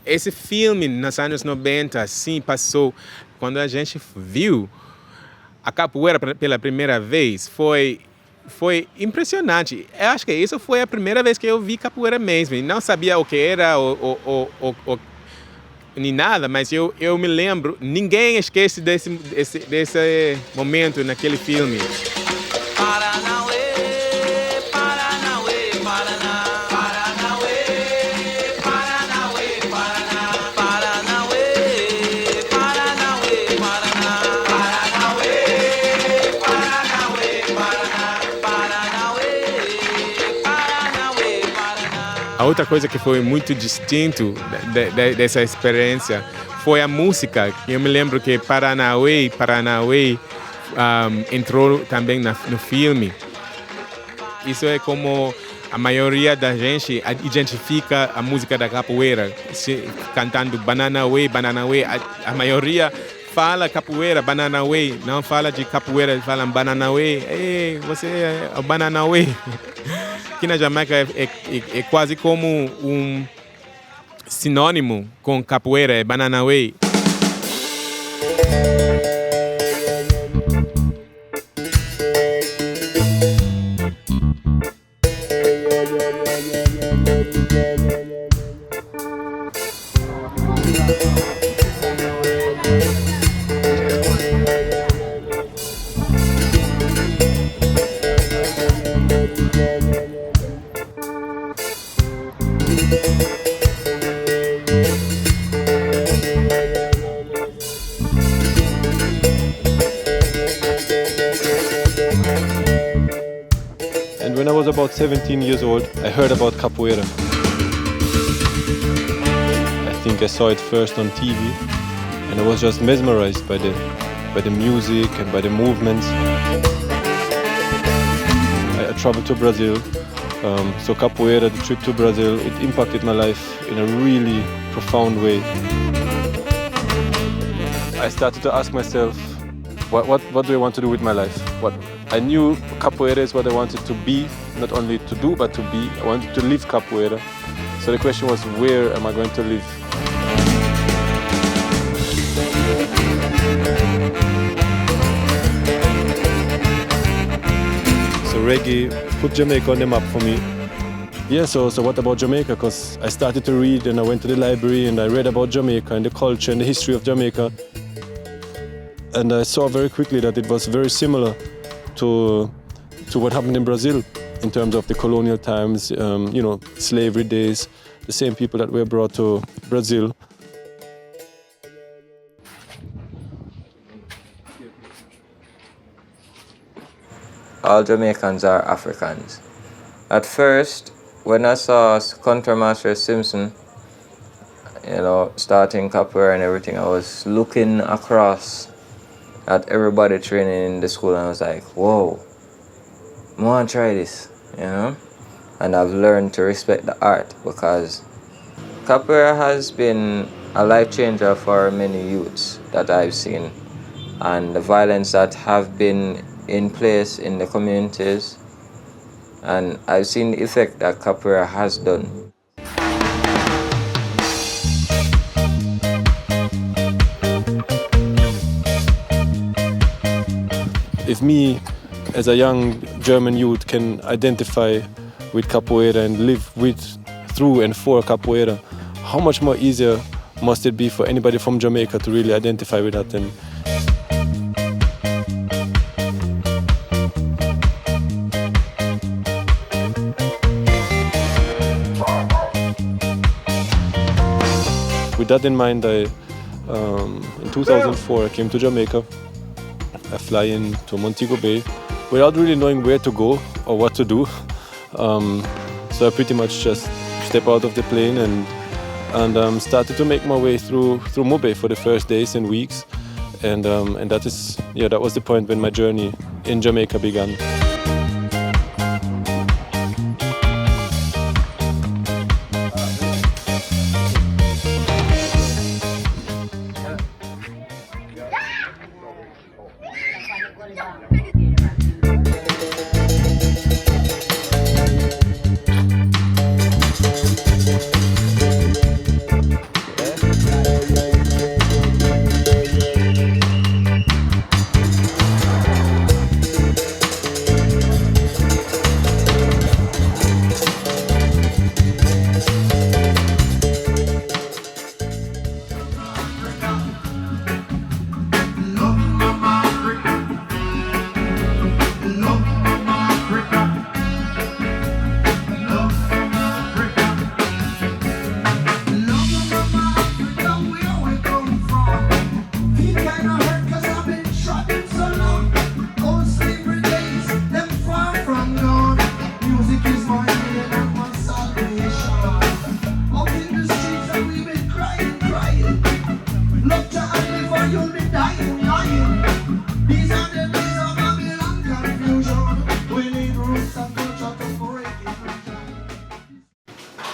esse filme, nos anos 90, sim, passou. Quando a gente viu a capoeira pela primeira vez, foi impressionante. Eu acho que isso foi a primeira vez que eu vi capoeira mesmo. E não sabia o que era nem nada, mas eu me lembro. Ninguém esquece desse momento naquele filme. A outra coisa que foi muito distinto dessa experiência foi a música. Eu me lembro que Paranauê entrou também no filme. Isso é como a maioria da gente identifica a música da capoeira, cantando Bananauê. A maioria fala capoeira, Bananauê, não fala de capoeira, falam Bananauê. Ei, você é o Bananauê. Aqui na Jamaica é quase como um sinônimo com capoeira, é Bananauê. And when I was about 17 years old, I heard about Capoeira. I think I saw it first on TV, and I was just mesmerized by the music and by the movements. I traveled to Brazil, so Capoeira, the trip to Brazil, it impacted my life in a really profound way. I started to ask myself, what do I want to do with my life? I knew Capoeira is what I wanted to be, not only to do, but to be. I wanted to live Capoeira. So the question was, where am I going to live? So reggae put Jamaica on the map for me. Yeah, so what about Jamaica? Because I started to read and I went to the library and I read about Jamaica and the culture and the history of Jamaica. And I saw very quickly that it was very similar to what happened in Brazil in terms of the colonial times, slavery days, the same people that were brought to Brazil. All Jamaicans are Africans. At first, when I saw Contourmaster Simpson, starting capoeira and everything, I was looking across at everybody training in the school and I was like, whoa, I want to try this, And I've learned to respect the art because capoeira has been a life changer for many youths that I've seen. And the violence that have been in place in the communities, and I've seen the effect that capoeira has done. If me, as a young German youth, can identify with capoeira and live through and for capoeira, how much more easier must it be for anybody from Jamaica to really identify with that? And with that in mind, in 2004 I came to Jamaica. I fly in to Montego Bay without really knowing where to go or what to do. So I pretty much just stepped out of the plane and started to make my way through Mobe for the first days and weeks. And that was the point when my journey in Jamaica began.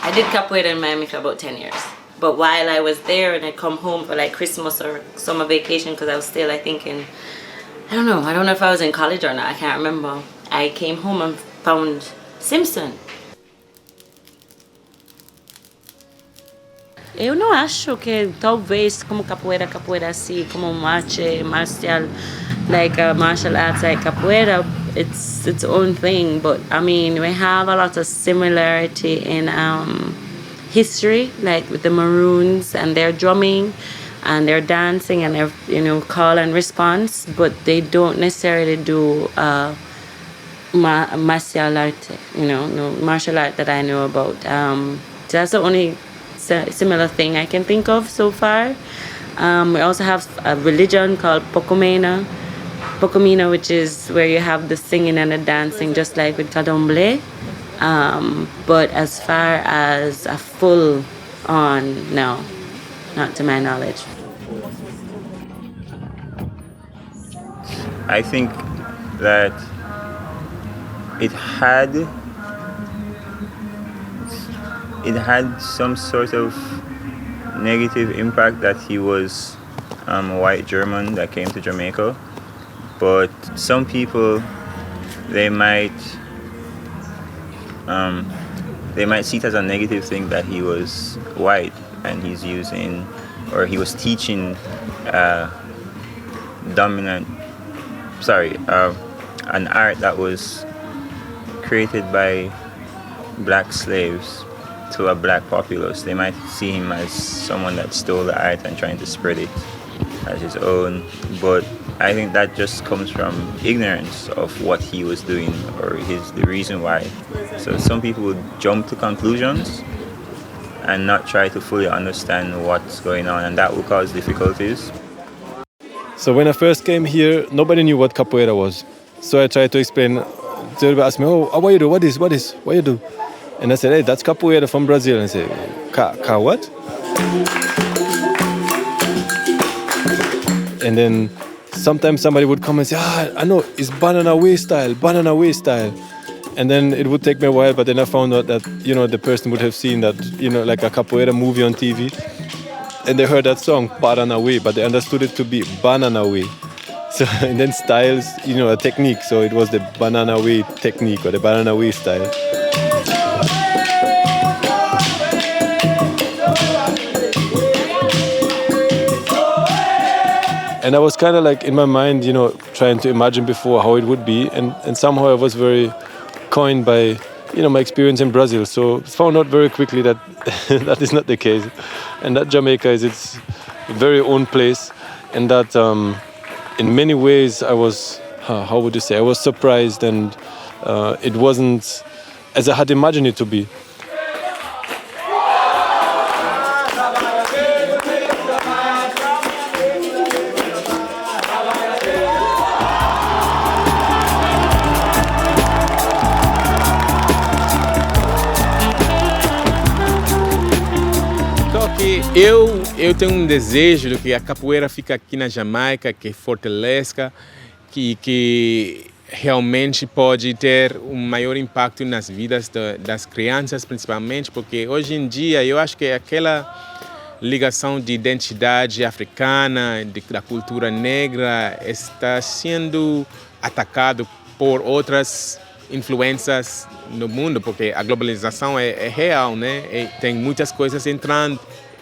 I did capoeira in Miami for about 10 years. But while I was there and I'd come home for like Christmas or summer vacation, because I was still, I think, I don't know if I was in college or not, I can't remember. I came home and found Simpson. Eu não acho que talvez como capoeira assim, como martial, like martial arts like capoeira, it's its own thing. But I mean, we have a lot of similarity in history, like with the Maroons and their drumming and their dancing and their call and response. But they don't necessarily do martial art, no martial art that I know about. That's the only similar thing I can think of so far. We also have a religion called Pocomena, which is where you have the singing and the dancing, just like with Candomblé. But as far as a full on, no, not to my knowledge. I think that it had some sort of negative impact that he was a white German that came to Jamaica. But some people, they might see it as a negative thing that he was white and he was teaching an art that was created by black slaves to a black populace. They might see him as someone that stole the art and trying to spread it as his own. But I think that just comes from ignorance of what he was doing or the reason why. So some people would jump to conclusions and not try to fully understand what's going on, and that will cause difficulties. So when I first came here, nobody knew what capoeira was. So I tried to explain. Everybody asked me, "Oh, what you do? What you do?" And I said, "Hey, that's capoeira from Brazil." And I said, what?" And then sometimes somebody would come and say, I know, it's banana way style. And then it would take me a while, but then I found out that, the person would have seen that, like a capoeira movie on TV. And they heard that song, Banana Way, but they understood it to be banana way. So, and then styles, a technique. So it was the banana way technique or the banana way style. And I was kind of like in my mind, trying to imagine before how it would be. And somehow I was very coined by, my experience in Brazil. So found out very quickly that that is not the case. And that Jamaica is its very own place. And that in many ways I was, how would you say, I was surprised and it wasn't as I had imagined it to be. Eu tenho desejo de que a capoeira fique aqui na Jamaica, que fortaleça, que realmente pode ter um maior impacto nas vidas das crianças, principalmente, porque hoje em dia eu acho que aquela ligação de identidade africana, da cultura negra, está sendo atacado por outras influências no mundo, porque a globalização é real, né? E tem muitas coisas entrando.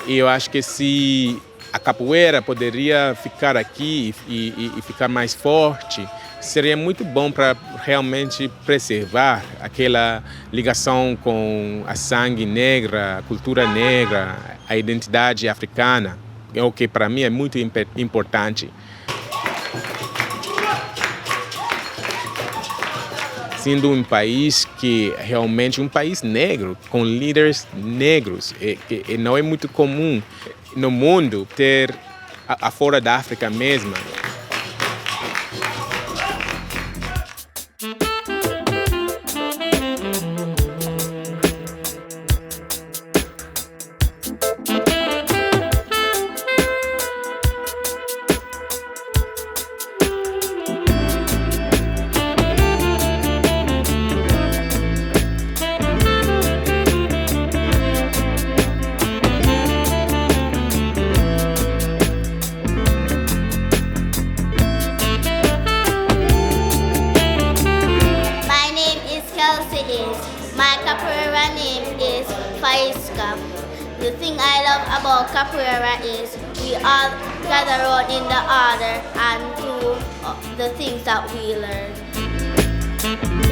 E eu acho que se a capoeira poderia ficar aqui e ficar mais forte, seria muito bom para realmente preservar aquela ligação com a sangue negra, a cultura negra, a identidade africana, o que para mim é muito importante. Sendo um país que realmente um país negro, com líderes negros, e não é muito comum no mundo ter, fora da África mesmo. My name is Faiska. The thing I love about Capoeira is we all gather around in the order and do the things that we learn.